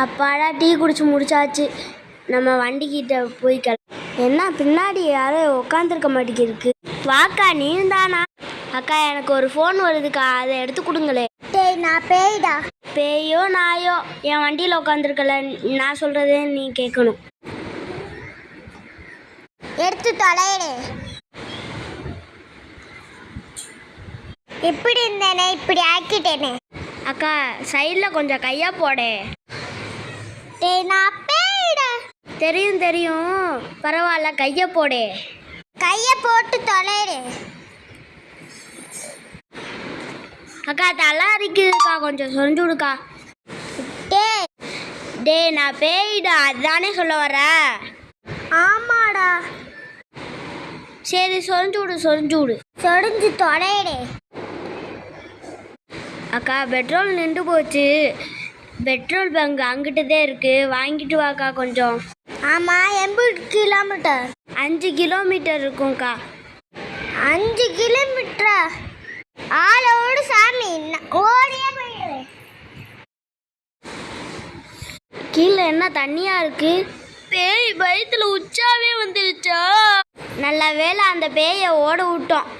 அப்பாடா டீ குடிச்சு முடிச்சாச்சு. நம்ம வண்டிக்கிட்ட போய் என்ன பின்னாடி யாரும் உட்காந்துருக்க மாட்டேங்கிருக்கு. வாக்கா நீயும் தானா? அக்கா எனக்கு ஒரு ஃபோன் வருதுக்கா, அதை எடுத்து கொடுங்களே. டேய் நான் பேய்டா. பேயோ நாயோ என் வண்டியில் உட்காந்துருக்கல, நான் சொல்கிறதே நீ கேட்கணும். எடுத்து தொலைடு. எப்படி இருந்தேனே இப்படி ஆக்கிட்டேனே. அக்கா சைடில் கொஞ்சம் கையா போடே. டேய் நான் பேய்டா. தெரியும் தெரியும், பரவாயில்ல கையை போடே. கையை போட்டு தொலைடு. அக்கா தலை அரிக்குதுக்கா, கொஞ்சம் சொரிஞ்சு விடுக்கா. டேய் டேய் நான் பேய்டா, அதுதானே சொல்ல வர. ஆமாடா. சரி சொரிஞ்சு விடு சொரிஞ்சு விடு. சொரிஞ்சு தொலைடு. அக்கா பெட்ரோல் நின்று போச்சு, பெட்ரோல் பங்க் அங்கிட்டதே இருக்கு, வாங்கிட்டு வாக்கா கொஞ்சம். ஆமாம் 80 கிலோமீட்டர். 5 கிலோமீட்டர் இருக்கும்க்கா. 5 கிலோமீட்டரா? ஆளோடு சாமி ஓடியே போயிடுவேன். கீழே என்ன தண்ணியா இருக்கு? பேய் பயத்துல உச்சாவே வந்துருச்சா? நல்ல வேளை அந்த பேயை ஓட விட்டோம்.